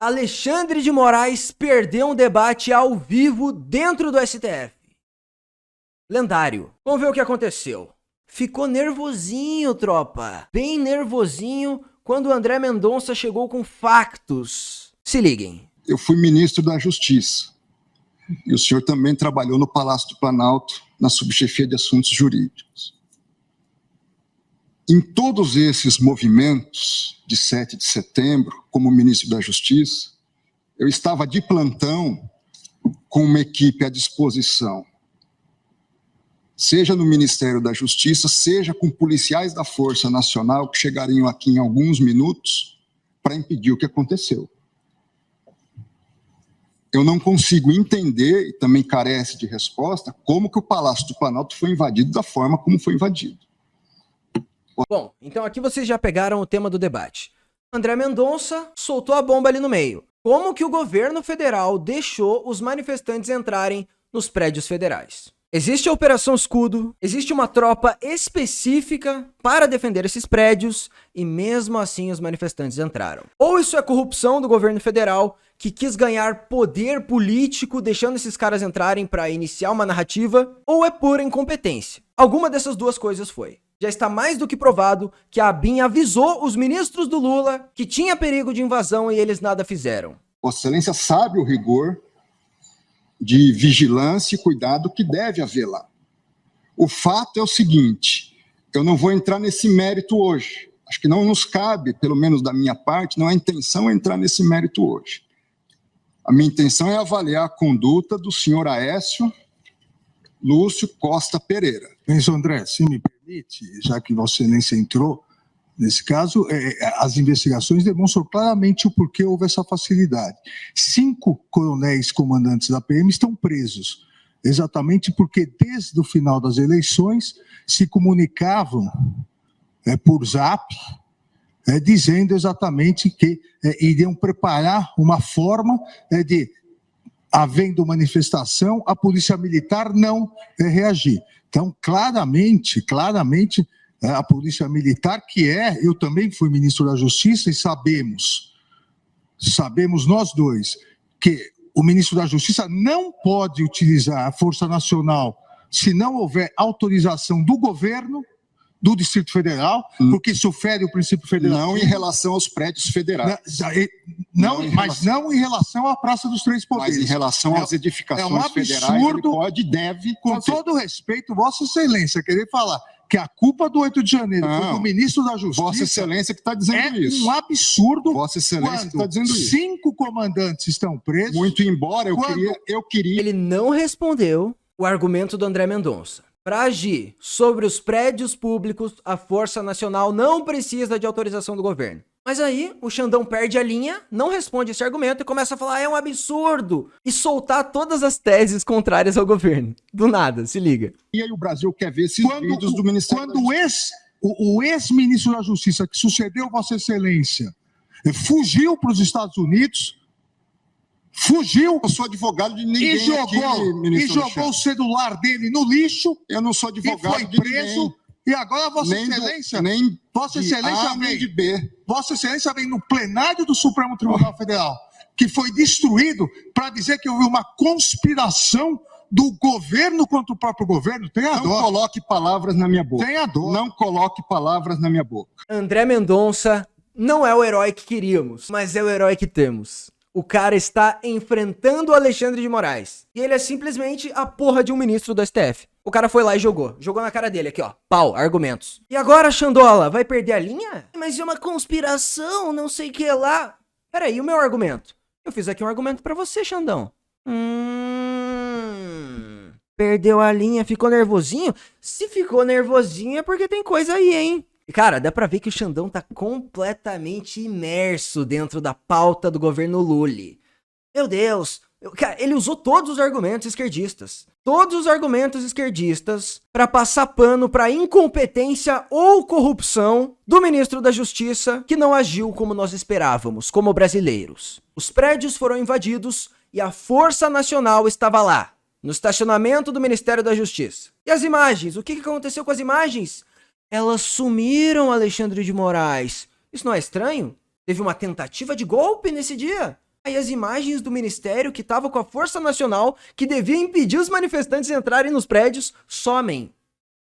Alexandre de Moraes perdeu um debate ao vivo dentro do STF. Lendário. Vamos ver o que aconteceu. Ficou nervosinho, tropa. Bem nervosinho quando o André Mendonça chegou com factos. Se liguem. Eu fui ministro da Justiça. E o senhor também trabalhou no Palácio do Planalto, na subchefia de assuntos jurídicos. Em todos esses movimentos de 7 de setembro, como ministro da Justiça, eu estava de plantão com uma equipe à disposição, seja no Ministério da Justiça, seja com policiais da Força Nacional que chegariam aqui em alguns minutos para impedir o que aconteceu. Eu não consigo entender, e também carece de resposta, como que o Palácio do Planalto foi invadido da forma como foi invadido. Bom, então aqui vocês já pegaram o tema do debate. André Mendonça soltou a bomba ali no meio. Como que o governo federal deixou os manifestantes entrarem nos prédios federais? Existe a Operação Escudo, existe uma tropa específica para defender esses prédios e mesmo assim os manifestantes entraram. Ou isso é corrupção do governo federal que quis ganhar poder político deixando esses caras entrarem para iniciar uma narrativa, ou é pura incompetência. Alguma dessas duas coisas foi. Já está mais do que provado que a ABIN avisou os ministros do Lula que tinha perigo de invasão e eles nada fizeram. Vossa Excelência sabe o rigor de vigilância e cuidado que deve haver lá. O fato é o seguinte, eu não vou entrar nesse mérito hoje. Acho que não nos cabe, pelo menos da minha parte, não é a intenção entrar nesse mérito hoje. A minha intenção é avaliar a conduta do senhor Aécio Lúcio Costa Pereira. Mas, André, se me permite, já que Vossa Excelência entrou, nesse caso, as investigações demonstram claramente o porquê houve essa facilidade. 5 coronéis comandantes da PM estão presos, exatamente porque desde o final das eleições se comunicavam por zap, dizendo exatamente que iriam preparar uma forma de, havendo manifestação, a polícia militar não reagir. Então, claramente, a polícia militar, eu também fui ministro da Justiça e sabemos nós dois, que o ministro da Justiça não pode utilizar a Força Nacional se não houver autorização do governo, do Distrito Federal, porque isso fere o princípio federal. Não em relação aos prédios federais. Não em relação à Praça dos Três Poderes. Mas em relação às edificações federais, ele pode e deve... Com todo respeito, Vossa Excelência, querer falar que a culpa do 8 de janeiro foi do ministro da Justiça... Vossa Excelência que está dizendo isso. É um absurdo. Vossa Excelência que está dizendo isso. 5 comandantes estão presos... Muito embora eu queria... Ele não respondeu o argumento do André Mendonça. Para agir sobre os prédios públicos, a Força Nacional não precisa de autorização do governo. Mas aí, o Xandão perde a linha, não responde esse argumento e começa a falar, é um absurdo, e soltar todas as teses contrárias ao governo. Do nada, se liga. E aí o Brasil quer ver esses vídeos do Ministério da Justiça. O ex-ministro da Justiça, que sucedeu Vossa Excelência, fugiu para os Estados Unidos, eu sou advogado de ninguém e jogou o celular dele no lixo. Eu não sou advogado e foi preso. E agora Vossa Excelência Vossa Excelência vem no plenário do Supremo Tribunal Federal, que foi destruído, para dizer que houve uma conspiração do governo contra o próprio governo. Tenha dó. Não coloque palavras na minha boca. Tenha dó. Não coloque palavras na minha boca. André Mendonça não é o herói que queríamos, mas é o herói que temos. O cara está enfrentando o Alexandre de Moraes. E ele é simplesmente a porra de um ministro do STF. O cara foi lá e jogou. Jogou na cara dele aqui, ó. Pau, argumentos. E agora, Xandola, vai perder a linha? Mas é uma conspiração, não sei o que lá. Peraí, o meu argumento? Eu fiz aqui um argumento pra você, Xandão. Perdeu a linha, ficou nervosinho? Se ficou nervosinho é porque tem coisa aí, hein? E, cara, dá pra ver que o Xandão tá completamente imerso dentro da pauta do governo Lula. Meu Deus, cara, ele usou todos os argumentos esquerdistas. Todos os argumentos esquerdistas pra passar pano pra incompetência ou corrupção do ministro da Justiça que não agiu como nós esperávamos, como brasileiros. Os prédios foram invadidos e a Força Nacional estava lá, no estacionamento do Ministério da Justiça. E as imagens? O que aconteceu com as imagens? Elas sumiram, Alexandre de Moraes. Isso não é estranho? Teve uma tentativa de golpe nesse dia? Aí as imagens do ministério que tava com a Força Nacional, que devia impedir os manifestantes de entrarem nos prédios, somem.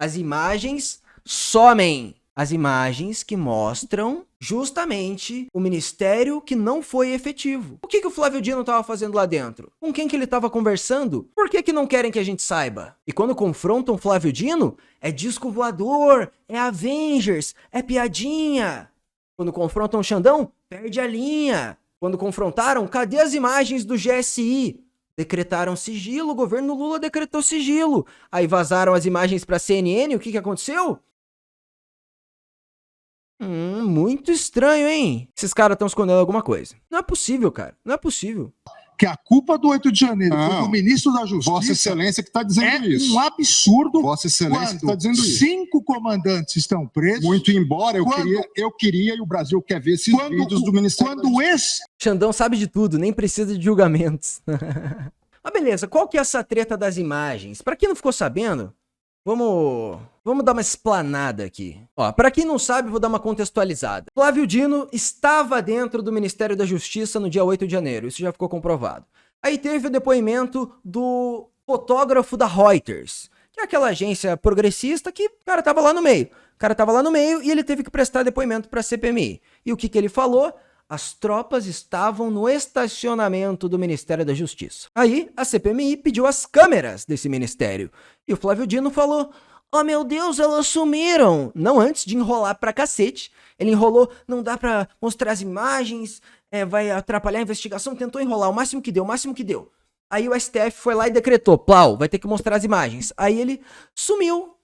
As imagens somem. As imagens que mostram justamente o ministério que não foi efetivo. O que o Flávio Dino estava fazendo lá dentro? Com quem que ele estava conversando? Por que não querem que a gente saiba? E quando confrontam Flávio Dino, é disco voador, é Avengers, é piadinha. Quando confrontam Xandão, perde a linha. Quando confrontaram, cadê as imagens do GSI? Decretaram sigilo, o governo Lula decretou sigilo. Aí vazaram as imagens para a CNN, o que aconteceu? Muito estranho, hein? Esses caras estão escondendo alguma coisa. Não é possível, cara. Não é possível. Que a culpa do 8 de janeiro foi do ministro da Justiça. Vossa Excelência que está dizendo isso. É um absurdo. Vossa Excelência que está dizendo isso. 5 comandantes estão presos. Muito embora eu queria e o Brasil quer ver esses vídeos do Ministério da Justiça. Xandão sabe de tudo, nem precisa de julgamentos. Mas beleza, qual que é essa treta das imagens? Pra quem não ficou sabendo, vamos dar uma explanada aqui. Ó, pra quem não sabe, vou dar uma contextualizada. Flávio Dino estava dentro do Ministério da Justiça no dia 8 de janeiro, isso já ficou comprovado. Aí teve o depoimento do fotógrafo da Reuters, que é aquela agência progressista que o cara tava lá no meio. O cara tava lá no meio e ele teve que prestar depoimento pra CPMI. E o que ele falou? As tropas estavam no estacionamento do Ministério da Justiça. Aí, a CPMI pediu as câmeras desse ministério. E o Flávio Dino falou, oh meu Deus, elas sumiram. Não antes de enrolar pra cacete. Ele enrolou, não dá pra mostrar as imagens, vai atrapalhar a investigação. Tentou enrolar o máximo que deu. Aí o STF foi lá e decretou, Plau, vai ter que mostrar as imagens. Aí ele sumiu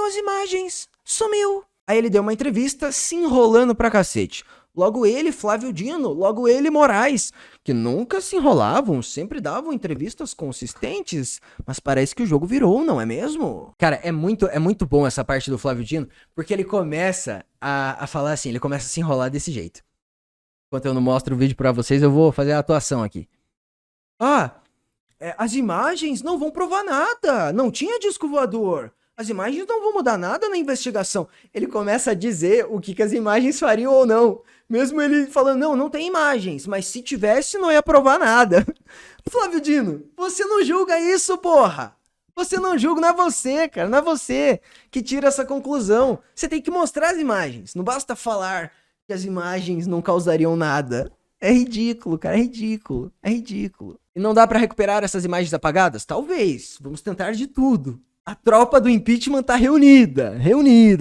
as imagens, sumiu. Aí ele deu uma entrevista se enrolando pra cacete. Logo ele, Flávio Dino, logo ele, Moraes, que nunca se enrolavam, sempre davam entrevistas consistentes, mas parece que o jogo virou, não é mesmo? Cara, é muito bom essa parte do Flávio Dino, porque ele começa a falar assim, ele começa a se enrolar desse jeito. Enquanto eu não mostro o vídeo pra vocês, eu vou fazer a atuação aqui. As imagens não vão provar nada, não tinha disco voador. As imagens não vão mudar nada na investigação. Ele começa a dizer o que as imagens fariam ou não. Mesmo ele falando, não tem imagens, mas se tivesse não ia provar nada. Flávio Dino, você não julga isso, porra. Você não julga, não é você, cara, não é você que tira essa conclusão. Você tem que mostrar as imagens, não basta falar que as imagens não causariam nada. É ridículo, cara, é ridículo. E não dá pra recuperar essas imagens apagadas? Talvez, vamos tentar de tudo. A tropa do impeachment tá reunida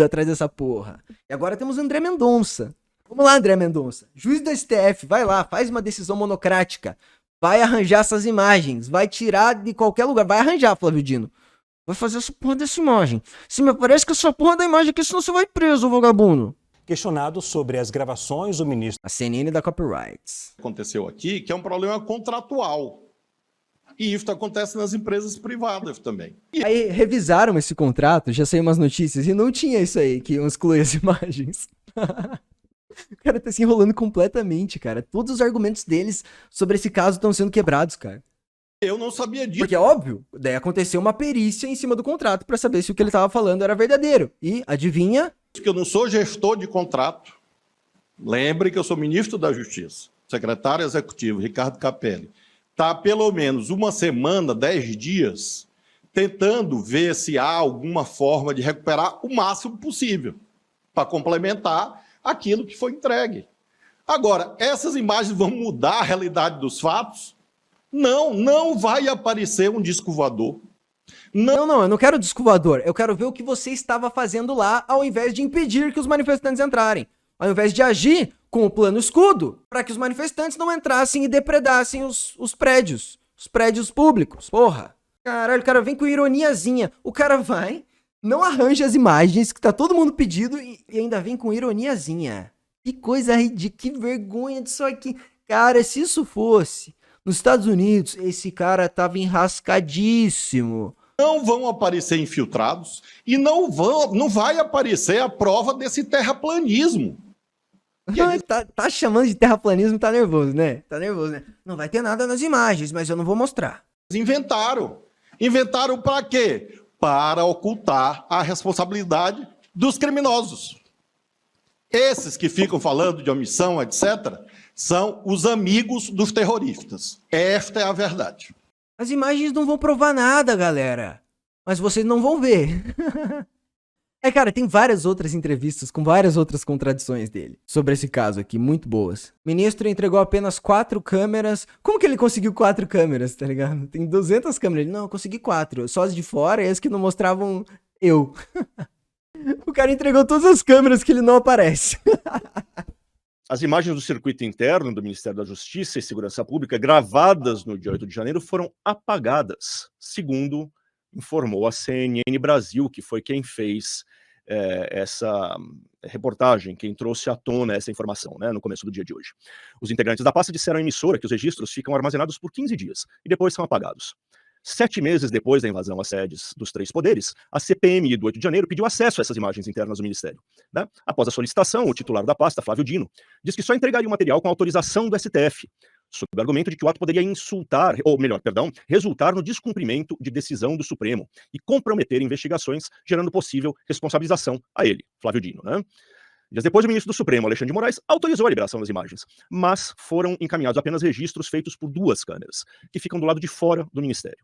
atrás dessa porra. E agora temos André Mendonça. Vamos lá, André Mendonça. Juiz do STF, vai lá, faz uma decisão monocrática. Vai arranjar essas imagens. Vai tirar de qualquer lugar. Vai arranjar, Flávio Dino. Vai fazer essa porra dessa imagem. Se me parece que essa porra da imagem aqui, senão você vai preso, vagabundo. Questionado sobre as gravações do ministro. A CNN da Copyrights. Aconteceu aqui, que é um problema contratual. E isso acontece nas empresas privadas também. Aí revisaram esse contrato, já saiu umas notícias, e não tinha isso aí, que iam excluir as imagens. O cara tá se enrolando completamente, cara. Todos os argumentos deles sobre esse caso estão sendo quebrados, cara. Eu não sabia disso. Porque é óbvio, daí aconteceu uma perícia em cima do contrato pra saber se o que ele tava falando era verdadeiro. E, adivinha? Porque eu não sou gestor de contrato. Lembre que eu sou ministro da Justiça. Secretário executivo, Ricardo Capelli. Está pelo menos uma semana, 10 dias, tentando ver se há alguma forma de recuperar o máximo possível para complementar aquilo que foi entregue. Agora, essas imagens vão mudar a realidade dos fatos? Não vai aparecer um disco voador. Não, eu não quero disco voador. Eu quero ver o que você estava fazendo lá ao invés de impedir que os manifestantes entrarem. Ao invés de agir com o plano escudo, para que os manifestantes não entrassem e depredassem os prédios públicos. Porra. Caralho, o cara vem com ironiazinha. O cara vai, não arranja as imagens que tá todo mundo pedindo e ainda vem com ironiazinha. Que coisa ridícula, que vergonha disso aqui. Cara, se isso fosse nos Estados Unidos, esse cara tava enrascadíssimo. Não vão aparecer infiltrados e não vai aparecer a prova desse terraplanismo. Tá chamando de terraplanismo, tá nervoso, né? Não vai ter nada nas imagens, mas eu não vou mostrar. Inventaram. Inventaram para quê? Para ocultar a responsabilidade dos criminosos. Esses que ficam falando de omissão, etc., são os amigos dos terroristas. Esta é a verdade. As imagens não vão provar nada, galera. Mas vocês não vão ver. Cara, tem várias outras entrevistas com várias outras contradições dele sobre esse caso aqui, muito boas. O ministro entregou apenas 4 câmeras. Como que ele conseguiu 4 câmeras, tá ligado? Tem 200 câmeras. Ele, não, eu consegui 4. Só as de fora e as que não mostravam eu. O cara entregou todas as câmeras que ele não aparece. As imagens do circuito interno do Ministério da Justiça e Segurança Pública gravadas no dia 8 de janeiro foram apagadas, segundo informou a CNN Brasil, que foi quem fez essa reportagem, quem trouxe à tona essa informação, né, no começo do dia de hoje. Os integrantes da pasta disseram à emissora que os registros ficam armazenados por 15 dias e depois são apagados. 7 meses depois da invasão às sedes dos 3 poderes, a CPMI do 8 de janeiro pediu acesso a essas imagens internas do Ministério. Né? Após a solicitação, o titular da pasta, Flávio Dino, diz que só entregaria o material com autorização do STF, sob o argumento de que o ato poderia resultar no descumprimento de decisão do Supremo e comprometer investigações, gerando possível responsabilização a ele, Flávio Dino. Né? Dias depois, o ministro do Supremo, Alexandre de Moraes, autorizou a liberação das imagens, mas foram encaminhados apenas registros feitos por 2 câmeras, que ficam do lado de fora do Ministério.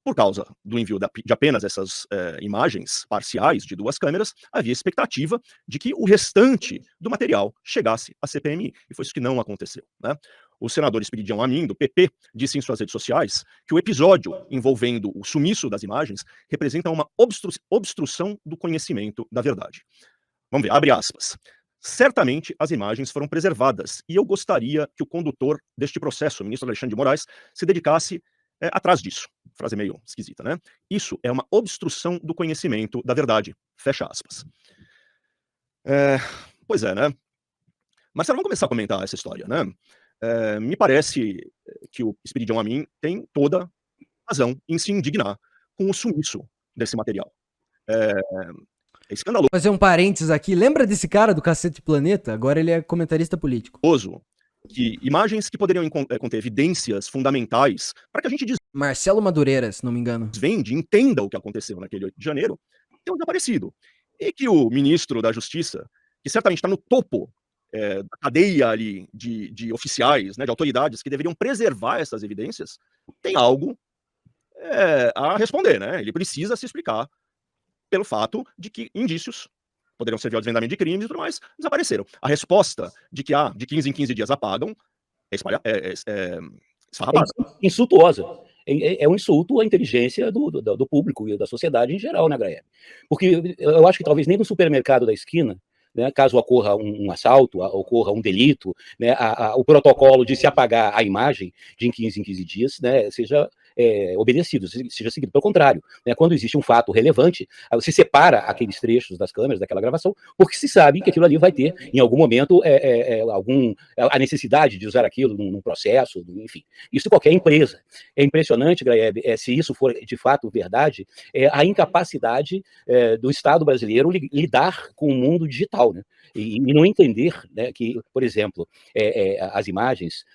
Por causa do envio de apenas essas imagens parciais de 2 câmeras, havia expectativa de que o restante do material chegasse à CPMI, e foi isso que não aconteceu. Né? O senador Esperidião Amin, do PP, disse em suas redes sociais que o episódio envolvendo o sumiço das imagens representa uma obstrução do conhecimento da verdade. Vamos ver, abre aspas. Certamente as imagens foram preservadas, e eu gostaria que o condutor deste processo, o ministro Alexandre de Moraes, se dedicasse atrás disso. Frase meio esquisita, né? Isso é uma obstrução do conhecimento da verdade. Fecha aspas. Pois é, né? Marcelo, vamos começar a comentar essa história, né? Me parece que o Esperidião Amin tem toda razão em se indignar com o sumiço desse material. É escandaloso. Fazer um parênteses aqui. Lembra desse cara do Cacete Planeta? Agora ele é comentarista político. Que imagens que poderiam conter evidências fundamentais para que a gente Marcelo Madureira, se não me engano. desvende, entenda o que aconteceu naquele 8 de janeiro, tenham desaparecido. E que o ministro da Justiça, que certamente está no topo da cadeia ali de oficiais, né, de autoridades que deveriam preservar essas evidências, tem algo a responder, né? Ele precisa se explicar pelo fato de que indícios poderiam servir ao desvendamento de crimes e tudo mais, desapareceram. A resposta de que de 15 em 15 dias apagam é esfarrapada. Insultuosa. É um insulto à inteligência do público e da sociedade em geral, né, Graeme? Porque eu acho que talvez nem no supermercado da esquina, né, caso ocorra um assalto, ocorra um delito, né, o protocolo de se apagar a imagem de em 15 dias, né, seja obedecido, seja seguido. Pelo contrário, né, quando existe um fato relevante, se separa aqueles trechos das câmeras, daquela gravação, porque se sabe que aquilo ali vai ter, em algum momento, a necessidade de usar aquilo num processo, enfim. Isso qualquer empresa. É impressionante, Graeb, se isso for de fato verdade, a incapacidade do Estado brasileiro lidar com o mundo digital, né? E não entender, né, que, por exemplo, as imagens,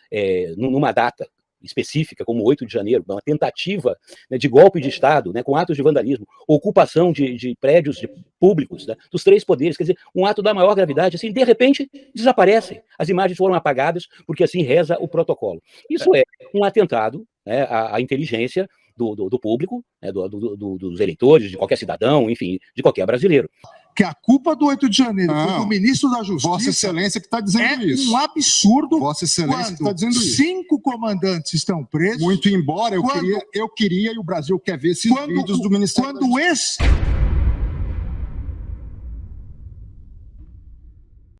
numa data específica, como 8 de janeiro, uma tentativa, né, de golpe de Estado, né, com atos de vandalismo, ocupação de prédios públicos, né, dos 3 poderes, quer dizer, um ato da maior gravidade, assim, de repente, desaparecem. As imagens foram apagadas, porque assim reza o protocolo. Isso é um atentado, né, à inteligência do público, né, dos eleitores, de qualquer cidadão, enfim, de qualquer brasileiro. Que a culpa do 8 de janeiro foi do ministro da Justiça. Vossa Excelência que está dizendo isso. É um absurdo. Vossa Excelência que está dizendo isso. 5 comandantes estão presos. Muito embora eu queria e o Brasil quer ver esses vídeos do Ministério da Justiça.